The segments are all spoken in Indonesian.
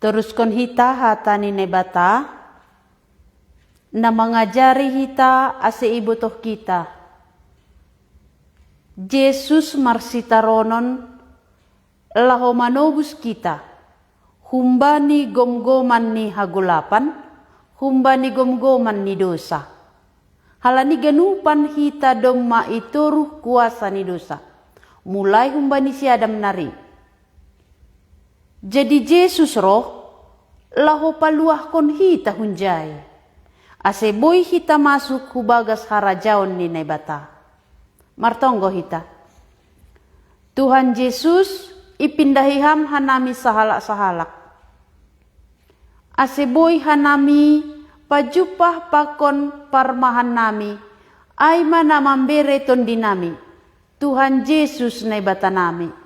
Teruskan hita hatani nebata na mengajari hita ase ibu toh kita. Yesus marsitaronon laho manobus kita. Humbani gomgoman ni hagulapan, humbani gomgoman ni dosa. Halani ganupan hita domma ituruh kuasa ni dosa. Mulai humbani si Adam nari. Jadi Yesus roh laho paluahkon hita hunjai. Ase boy hita masuk hubagas harajaon ni nebata. Martonggo hita. Tuhan Yesus ipindahiham hanami sahalak-sahalak. Ase boy hanami pajupah pakon parmahan nami. Ay mana mambereton dinami. Tuhan Yesus nebata nami.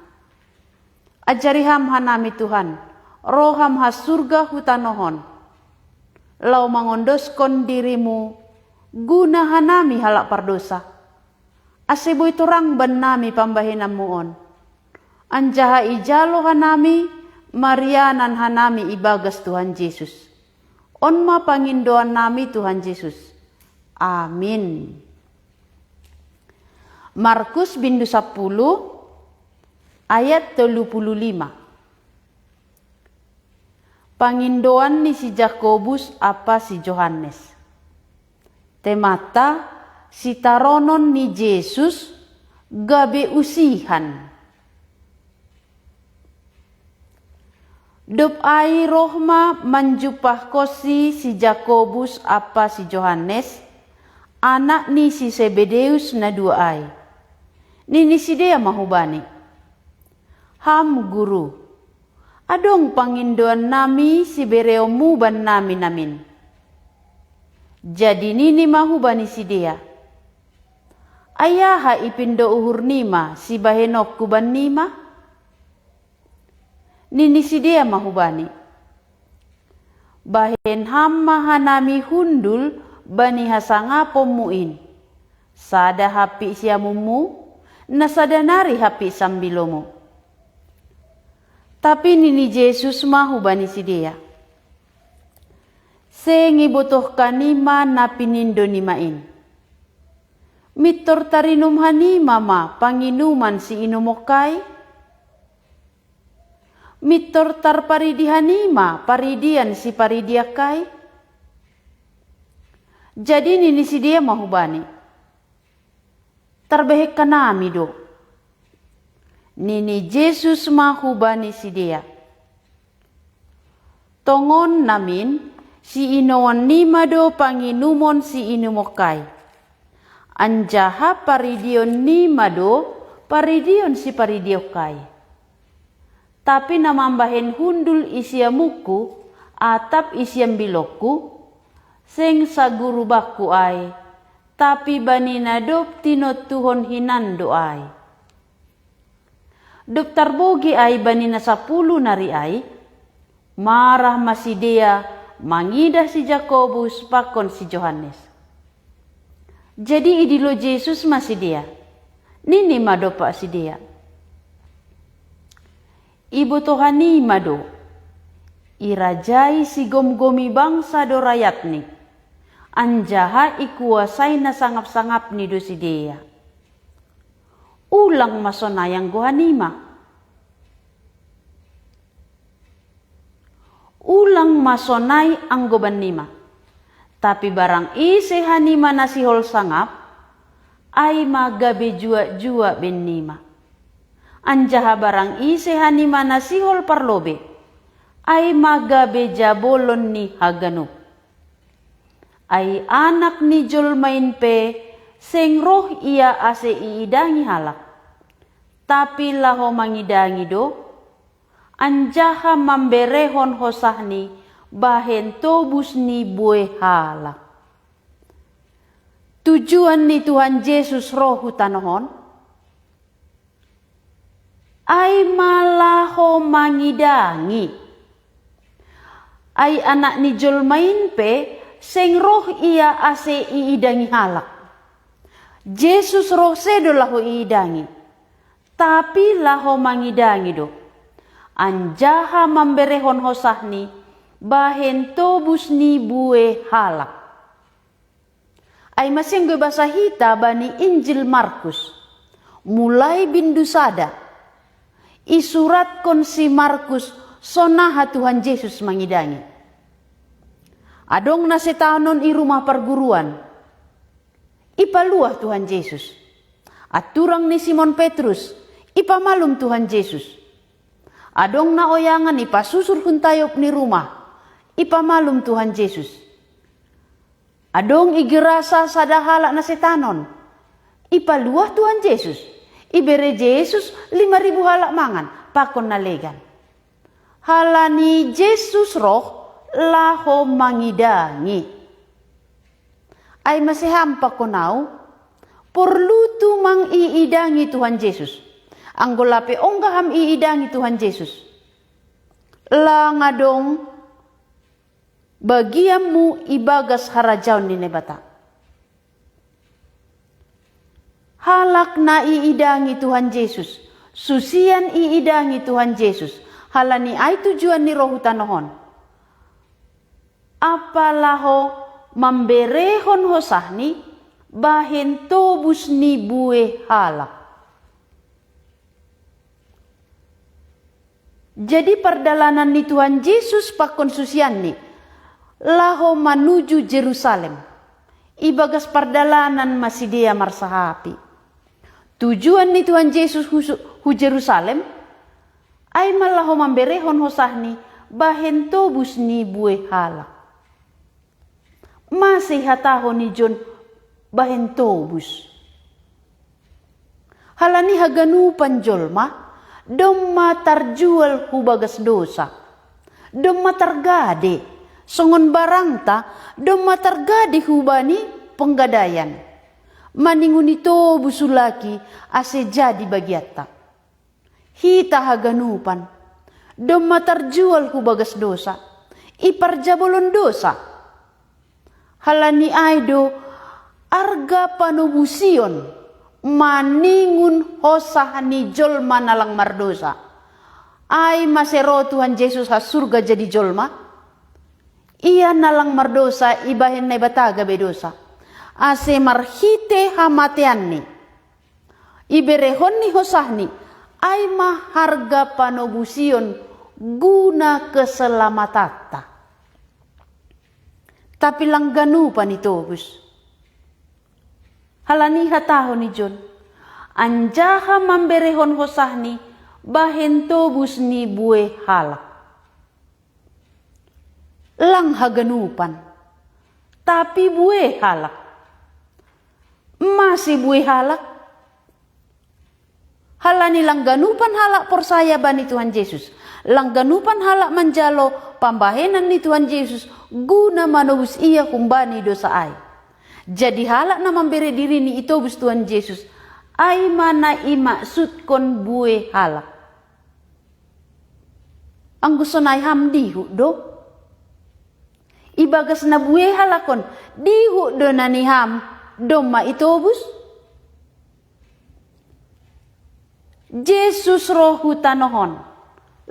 Ajariham hanami Tuhan, roham has surga hutanohon. Lau mangondoskon dirimu, guna hanami halak pardosa. Asebo itu rang ban nami pambahinam muon. Anjaha ijalo hanami, marianan hanami ibagas Tuhan Yesus. Onma pangindoan nami Tuhan Yesus. Amin. Markus bindu 10 ayat 35. Pangindoan ni si Jakobus apa si Yohanes. Temata si taronon ni Yesus gabe usihan. Dop ai rohma manjupah kosi si Jakobus apa si Yohanes, anak ni si Zebedeus na dua ai. Nini si dia mahubani. Ham guru, adong pangindoan nami si bereomu ban nami namin. Jadi nini mahubani si dia. Ayaha ipindo uhur nima si bahenok kuban nima. Nini si dia mahubani. Bahen ham mahanami hundul bani hasangapo muin. Sada hapi siamumu, nasadanari hapi sambilomu. Tapi nini Yesus mahu bani si dia. Sengi botoh kanima na pinindo nimain. Mitor tarinum hanima ma panginuman si inumokai. Mitor tar paridi hanima paridian si paridiakai. Jadi nini si dia mahu bani. Tarbehek kanami do. Nini Yesus mahu bani si dia. Tongon namin si inoan nima do panginumon si inumokai. Anjaha paridion nima do paridion si paridiokai. Tapi namambahin hundul isiamuku atap isiam bilokku. Seng saguru baku ay. Tapi banina do tinot tuhon hinando ay. Dokter bogi ay banina 10 nari ay, marah masih dia mangidah si Jakobus pakon si Yohanes. Jadi idilo Yesus masih dia, nini mado pak si dia. Ibu tohani mado, irajai si gom-gomi bangsa do rakyat ni, anjaha ikuasai na sangap-sangap ni do si dia. Ulang masonayang gohanima. Ulang masonay ang gobanima. Tapi barang ise hanima nasihol sangap, ay magabe jua-jua benima. Anjaha barang ise hanima nasihol parlobe, ay magabe jabolon ni haganup. Ay anak ni Jolmain pe, seng roh ia ase iidangi halak. Tapi laho mangidangi do, anjaha mamberehon hosahni bahen tobus ni bue halak. Tujuan ni Tuhan Yesus roh hutanohon, ay malaho mangidangi. Ay anak ni Jolmain pe, seng roh ia ase iidangi halak. Yesus roh sedo laho iidangi. Tapi laho mangidangi do. Anjaha mamberehon hosahni bahen tobus ni bue halak. Ay masing gue bahasa hita bani Injil Markus. Mulai bindu sada. Isurat kon si Markus sonaha Tuhan Yesus mangidangi. Adong na setanon i rumah perguruan. Ipaluah Tuhan Yesus. Aturang ni Simon Petrus. Ipamalum Tuhan Yesus. Adong na oyangan ipasusur huntayop ni rumah. Ipamalum Tuhan Yesus. Adong igirasa sadahala na setanon. Ipaluah Tuhan Yesus. Ibere Yesus 5.000 halak mangan. Pakon na legan. Halani Yesus roh laho mangidangi. Ay masihampa ko nau. Perlu tu mang iidangi Tuhan Yesus. Anggolape onggaham iidangi Tuhan Yesus. Langadong bagiamu ibagas harajaun ni nebata. Halak na iidangi Tuhan Yesus. Susian iidangi Tuhan Yesus. Halani ay tujuan ni rohu tanohon. Apalaho mamberehon hosahni bahen tobus ni bue halak. Jadi perjalanan ni Tuhan Yesus pakon susian ni laho menuju Jerusalem. Ibagas perjalanan masih dia marsahapi. Tujuan ni Tuhan Yesus hu Jerusalem ay malaho mamberehon hosahni bahen tobus ni bue halak. Masih hataho ni John bahen tobus. Halani haganupan jolma domma tarjual hubagas dosa. Domma targade. Songon barangta domma targade hubani penggadaian. Maninguni tobus sulaki ase jadi bagiatta. Hita haganupan. Domma tarjual hubagas dosa. Iparjabolon dosa. Halani aido arga panubusion. Maningun hosah ni jolma nalang mardosa. Ay masero Tuhan Yesus ha surga jadi jolma. Ia nalang mardosa ibahin na bataga bedosa. Ase marhite hamatian ni. Iberehon ni hosah ni. Ay maharga panubusion guna keselamatatta. Tapi langganu panitobus. Halani hataho ni John. Anjaha mamberehon hosahni bahen tobus ni bue halak. Lang haganupan. Tapi bue halak. Masih bue halak. Halani langganupan halak persaya bani Tuhan Yesus. Langganupan halak manjalo pambahenan ni Tuhan Yesus guna manobus ia kumbani dosa ai. Jadi halak na memberi diri ni itobus Tuhan Yesus. Ay mana imaksud kon bue halak. Ang gusto na hamdihu do. Ibagas na bue halakon. Dihu do na ni ham. Doma itobus. Yesus rohu tanohon.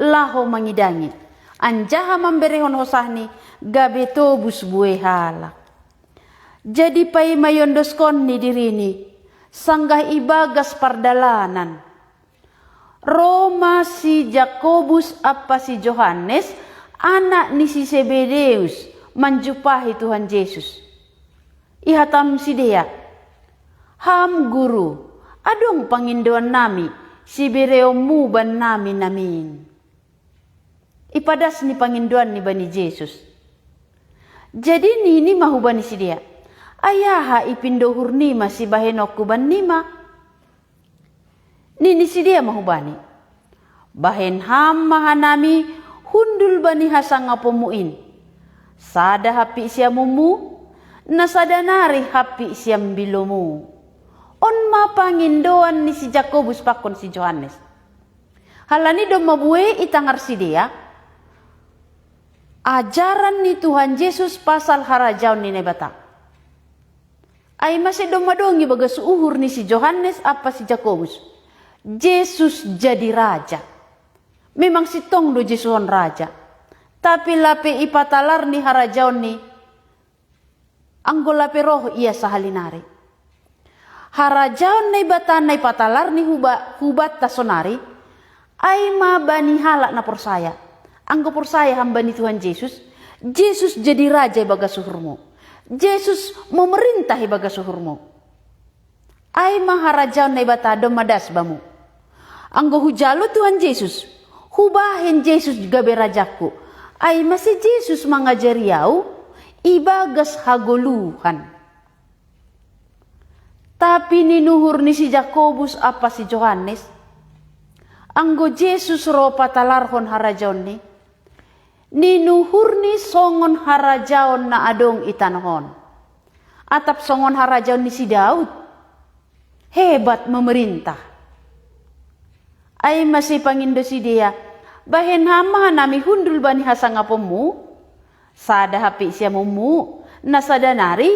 Laho mangidangi. Anjaha memberehon hosahni. Gabe tobus bue halak. Jadi pay mayondoskon ni dirini, sanggah ibagas pardalanan. Roma si Jakobus apa si Johannes, anak ni si Zebedeus, menjumpahi Tuhan Yesus. Ihatam si dia, ham guru, adong pangindoan nami, si bereomu ban nami namin. Ipadas ni pangindoan ni bani Yesus. Jadi ni mahu bani si dia. Ayaha ipindohur nima si bahenok kuban nima. Nini si dia mahubani. Bahen ham mahanami hundul bani hasanga pemuin. Sada hapi siamumu, nasadanari hapi siam bilomu. On mapangindoan ni si Jakobus pakon si Johannes. Halani do mabue itangar si dia. Ajaran ni Tuhan Yesus pasal harajaun ni nebata. Ay masih domadongi bagas uhur ni si Johannes apa si Jakobus. Yesus jadi raja. Memang si tong do Jesuhon raja. Tapi lape ipatalar ni harajaon ni. Anggo lape roh ia sahalinari. Harajaon na ibatan na ipatalar ni hubat tasonari. Ay mabani halak na persaya. Anggo persaya hamba ni Tuhan Yesus. Yesus jadi raja ibaga suhurmu. Yesus memerintah ibaga suhurmu. Ay maharajaon na ibata madas bamu. Anggo hujalo Tuhan Yesus. Hubahin Yesus juga berajaku. Ay masih Yesus mengajari au ibagas hagoluhan. Tapi ninuhur ni si Jakobus apa si Yohanes. Anggo Yesus ro patalarhon harajaon ni. Ninuhur ni songon harajaon na adong itanhon. Atap songon harajaon ni si Daud. Hebat memerintah. Ay masih pangindo si dia. Bahen hama nami hundul bani hasangapemu. Sada hapi siamumu. Nasadanari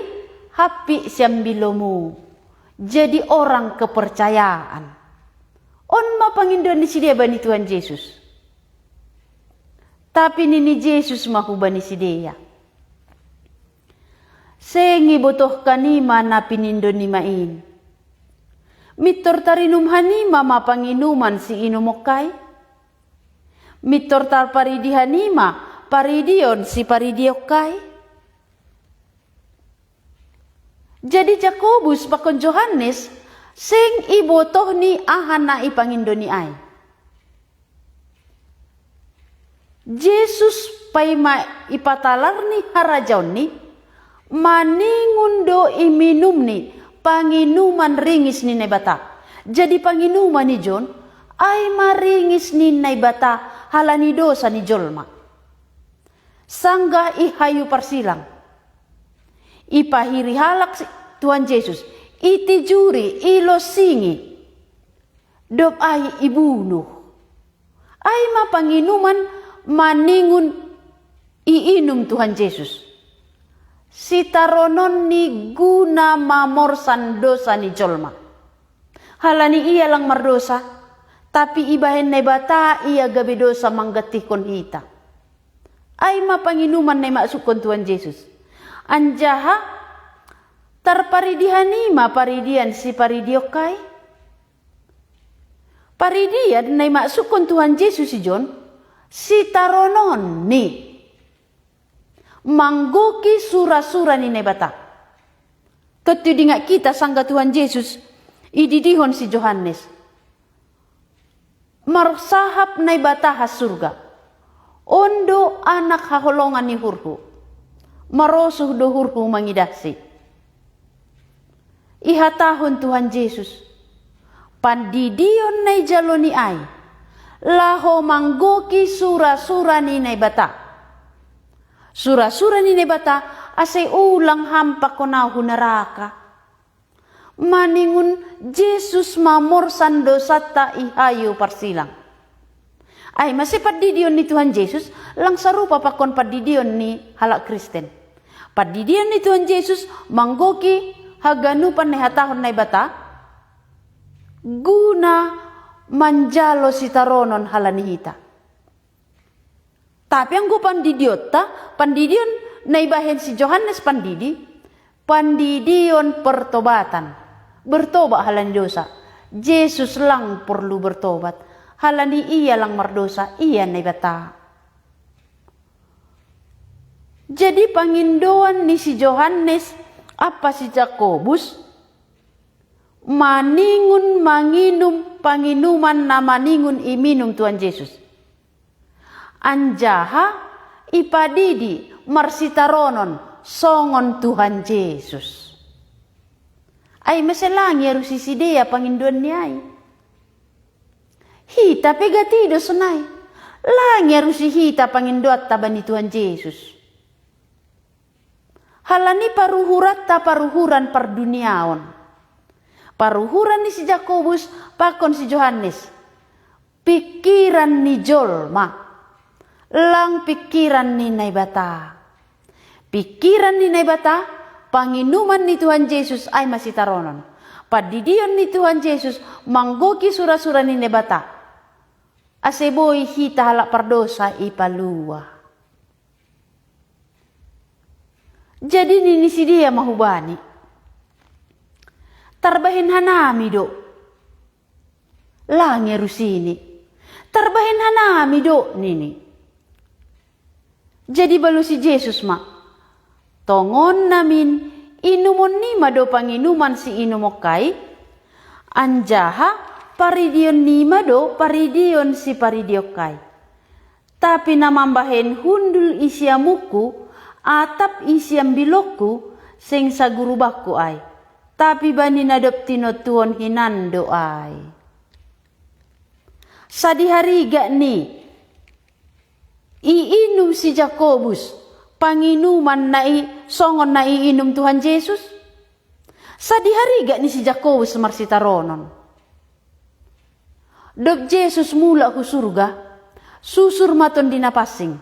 hapi siambilomu. Jadi orang kepercayaan. On mapangindo ni si dia bani Tuhan Yesus. Tapi nini Yesus mahu bani si dia. Sengi botoh kanima na pinindo ni main. Mitor tarinum hanima mapanginuman si inumokai. Mitor tar paridi hanima paridion si paridiokai. Jadi Jakobus pakon Yohanes sing ibotoh ni ahan na ipangindo ni ay. Yesus paima ipatalar ni harajaon ni maningun do iminum ni panginuman ringis ni nebata. Jadi panginuman ni John ay maringis ni nebata halani dosa ni jolma. Sangga ihayu parsilang. Ipahiri halak Tuhan Yesus. Itijuri ilosingi. Dop ay ibunuh. Ay mapanginuman maningun iinum Tuhan Yesus. Sitaronon ni guna mamorsan dosa ni jolma. Halani ia lang mardosa. Tapi ibahen nebata ia gabe dosa manggatikon hita. Ay mapanginuman na maksukon Tuhan Yesus. Anjaha tarparidihanima paridian si paridiokai. Paridian na maksukon Tuhan Yesus si John. Si taronon ni. Manggoki sura-sura ni nebata. Ketudingat kita sangga Tuhan Yesus. Ididihon si Yohanes. Marsahap nebata has surga. Ondo anak haholongan ni hurhu. Marosuh do hurhu mangidasi. Ihatahon Tuhan Yesus. Pandidion na jalo ni ay. Laho manggoki sura-sura ni nebata. Sura-sura ni nebata asay ulang hampak konahu neraka. Maningun Yesus mamorsan dosata ihayu parsilang. Ay masih padidion ni Tuhan Yesus lang sarupa pakon padidion ni halak Kristen. Padidion ni Tuhan Yesus manggoki haganupan ni hatahon na ibata. Guna manjalo si taronon halanihita. Tapi ang pandidiot pandidion na ibahen si Yohanes pandidion pertobatan. Bertobat halani dosa. Yesus lang perlu bertobat. Halani iya lang mardosa, iya na ibata. Jadi pangindoan ni si Yohanes apa si Jakobus maningun manginum panginuman na maningun iminum Tuhan Yesus. Anjaha ipadidi marsitaronon songon Tuhan Yesus. Ay masalangi aru si sidea pangindoan ni ay. Hita pegatido sunay. Langi aru si hita pangindoat taban ni Tuhan Yesus. Halani paruhurat ta paruhuran parduniaon. Paruhuran ni si Jakobus pakon si Yohanes. Pikiran ni jolma. Lang pikiran ni naibata. Pikiran ni naibata, panginuman ni Tuhan Yesus ay masitaronon. Padidion ni Tuhan Yesus manggoki sura-sura ni naibata. Aseboy hita halak pardosa ipalua. Jadi nini si dia mahubani. Tarbahin hanami do. Langi rusini. Tarbahin hanami do nini. Jadi balu si Yesus ma. Tongon namin inumon ni mado panginuman si inumokai. Anjaha paridion ni mado paridion si paridiokai. Tapi namambahen hundul isiamuku atap isiam bilokku sing sa guru bakku ay. Tapi bani nadop tinotuhon hinando ay. Sa dihariga ni iinum si Jakobus panginuman na songon na iinum Tuhan Yesus. Sa dihariga ni si Jakobus marsitaronon. Dok Yesus mula ku surga, susur maton dinapasing.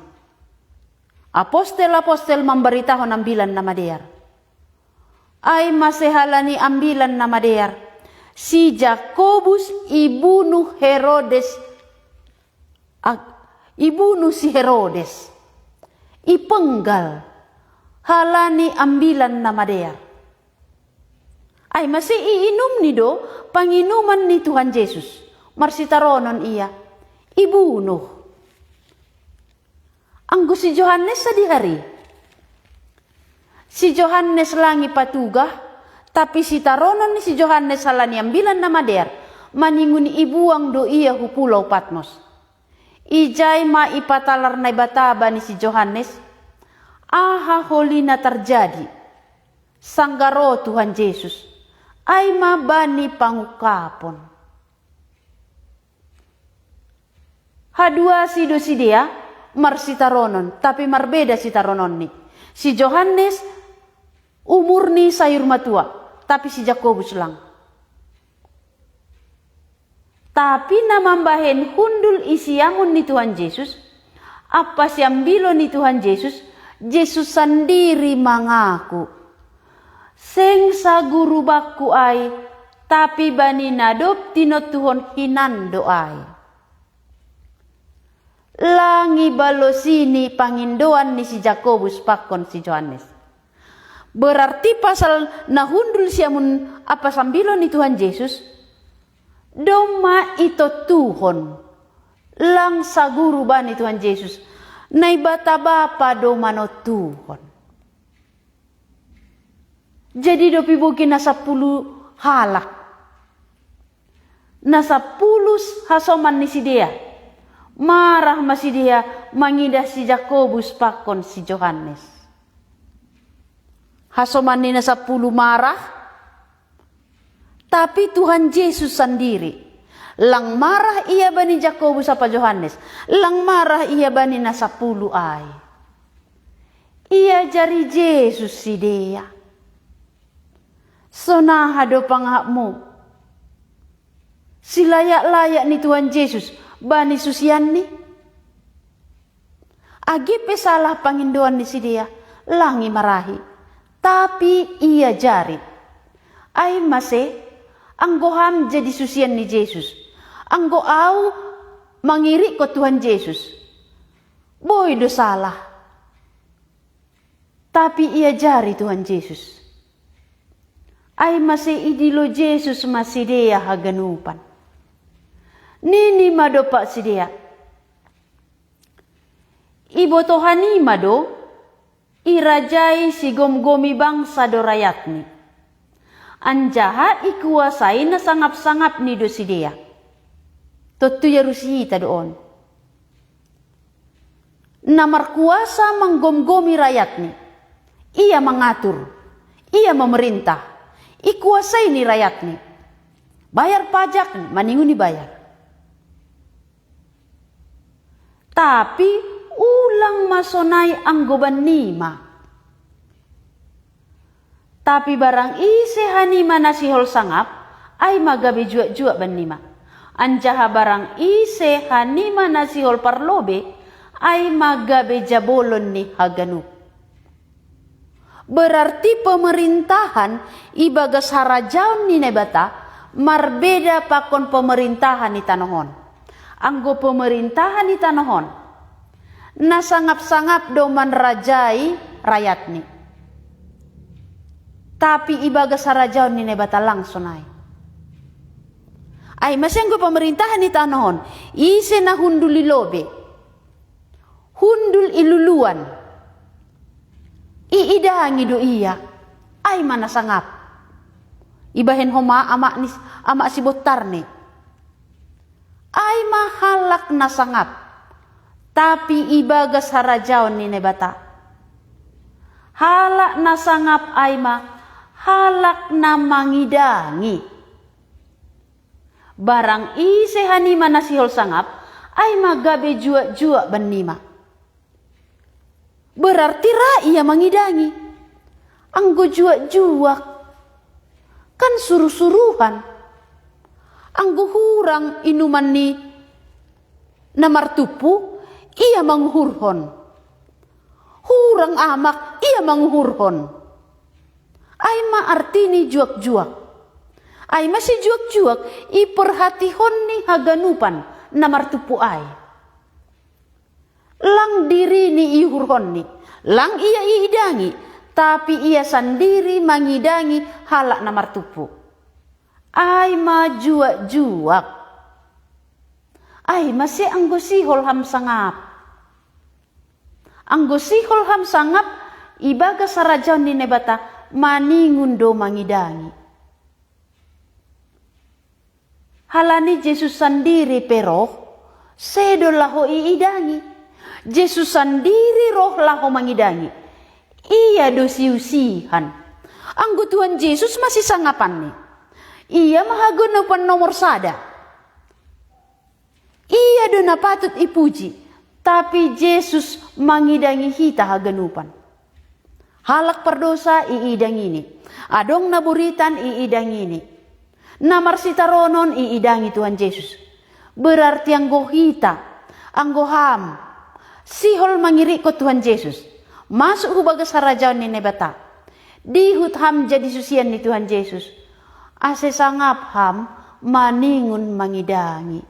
Apostel-apostel memberitahu ambilan nama diar. Ay masehalani ambilan nama diar. Si Jakobus ibunuh Herodes. Ibunuh si Herodes. Ipenggal. Halani ambilan nama diar. Ay masih iinum ni do panginuman ni Tuhan Yesus. Marsitaronon iya. Ibunuh. Anggo si Johannes sa dihari. Si Johannes langi patugah, tapi si taronon ni si Johannes halani ambilan nama der, maninguni ibuang do iya hu pulau Patmos. Ijay ma ipatalar na bataba ni si Johannes, aha holina terjadi. Sanggaro Tuhan Yesus, ay mabani pangukapon. Hadua si do si dia, marsitaronon, tapi marbeda si taronon ni. Si Johannes umur ni sayur matua, tapi si Jakobus lang. Tapi namambahen hundul isiamun ni Tuhan Yesus, apa siambilo ni Tuhan Yesus, Yesus sendiri mengaku. Seng sa guru baku ay, tapi bani nadop tino Tuhan hinando ay. Langi balosini pangindoan ni si Jakobus pakon si Johannes. Berarti pasal nahundul siamun apa sambilo ni Tuhan Yesus, doma ito Tuhan lang sa guru ba ni Tuhan Yesus, naibata bapa doma no Tuhan. Jadi dopi bukin nasa 10 halak, nasa 10 hasoman ni si dia, marah masih dia mangidah si Jakobus pakon si Johannes. Hasoman ni nasa 10 marah, tapi Tuhan Yesus sendiri. Lang marah iya bani Jakobus apa Johannes, lang marah iya bani nasa 10 ay. Iya jari Yesus si dia. Sonaha do panghakmu. Si layak-layak ni Tuhan Yesus bani susian ni. Agi pesalah pangindoan ni si dia, langi marahi. Tapi ia jari. Ay mase, anggo ham jadi susian ni Yesus. Anggo au mangiri ko Tuhan Yesus. Boy do salah. Tapi ia jari Tuhan Yesus. Ay mase idilo Yesus masih dia haganupan. Nini mado pak si dia. Ibo tohani mado, irajai si gom-gomi bangsa do rayatni. Anjaha ikuasai na sangap-sangap ni do si dia. Totu ya rusita doon. Namar kuasa menggom-gomi rakyatni. Ia mengatur, ia memerintah. Ikuasai ni rakyatni. Bayar pajak, maninguni bayar. Tapi ulang masonai anggoban nima. Tapi barang ise hanima nasihol sangap, ay magabe jua-jua ban nima. Anjaha barang ise hanima nasihol parlobe, ay magabe jabolon ni haganup. Berarti pemerintahan ibagas harajaon ni nebata, marbeda pakon pemerintahan ni tanohon. Anggo pemerintahan ni tanahon. Nasangap-sangap do manrajai rakyat ni. Tapi ibaga sarajaw ni nebata langsung ay masih anggo pemerintahan ni tanahon. Ise na hundul ilobe. Hundul iluluan. Iidahangi do iya. Ay mana sangap. Ibahen homa ama si botar ni. Ay mahalak na sangap. Tapi ibaga sarajaw ni nebata. Halak na sangap ay halak na mangidangi. Barang ise hanima nasihol sangap ay magabe jua-jua banima. Berarti ia mangidangi. Anggo jua-jua kan suruh-suruhan. Anggo hurang inuman ni namartupu ia manguhurhon. Hurang amak ia manguhurhon. Ay artini juak-juak. Ay masih juak-juak iperhatihon ni haganupan namartupu ay. Lang diri ni ihurhon ni. Lang ia iidangi. Tapi ia sendiri mangidangi halak namartupu. Ay majuak-juak. Ay masih anggo sihol ham sangap. Anggo sihol ham sangap ibaga sarajaw ni nebata maningun do mangidangi. Halani Yesus sendiri peroh, sedo laho iidangi. Yesus sendiri roh laho mangidangi. Ia do siusihan. Anggo Tuhan Yesus masih sangapan nih. Ia mahagunupan nomor sada. Ia do na patut ipuji. Tapi Yesus mangidangi hita haganupan. Halak perdosa iidangi ini. Adong naburitan iidangi ini. Namar sitaronon iidangi Tuhan Yesus. Berarti anggo hita, anggo ham, sihol mangiri ko Tuhan Yesus. Masuk hubaga sarajaw ni nebata. Dihut ham jadi susian ni Tuhan Yesus. Ase sangap ham maningun mangidangi.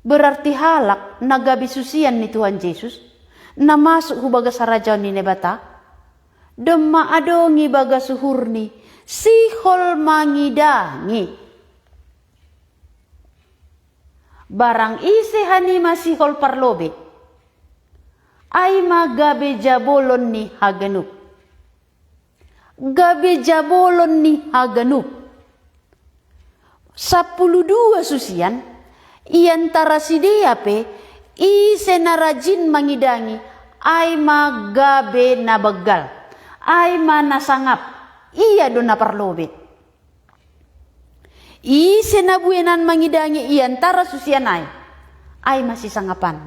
Berarti halak nagabi susian ni Tuhan Yesus. Na masuk hubaga sarajaw ni nebata. Dema adongi baga suhurni. Sihol mangidangi. Barang ise hanima sihol parlobe. Ay magabe jabolon ni haganup. Gabe jabolon ni haganup. 12 susian. Iantara si deape. Ise na rajin mangidangi. Ay magabe na begal. Ay manasangap. Ia do na parlobet. Ise na buenan mangidangi iantara susianay. Ay masih sangapan.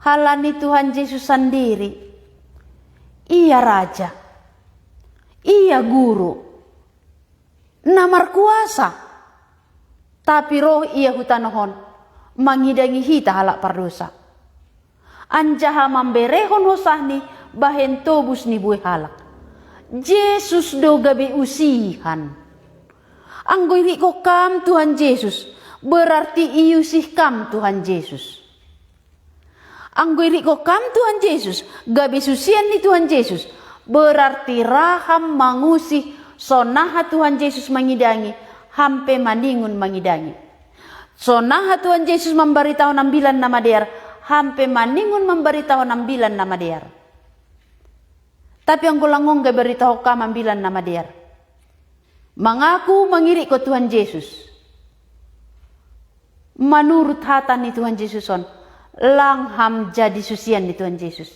Halani Tuhan Yesus sendiri. Ia raja. Ia guru. Namar kuasa. Tapi roh ia hutanohon. Mangidangi hita halak pardosa. Anjaha mamberehon hosahni bahen tobus ni buih halak. Yesus do gabe usihan. Anggo iri ko kam Tuhan Yesus. Berarti iusih kam Tuhan Yesus. Anggo iri ko kam Tuhan Yesus. Gabe susian ni Tuhan Yesus. Berarti raham mangusih sonaha Tuhan Yesus mangidangi. Hampe maningun mangidangi. Sonaha Tuhan Yesus memberitahu nambilan nama dear. Hampe maningun memberitahu nambilan nama dear. Tapi ang gulangong gay beritahu ka mambilan nama dia. Mengaku mengiri ko Tuhan Yesus. Menurut hata ni Tuhan Yesus on. Langham jadi susian ni Tuhan Yesus.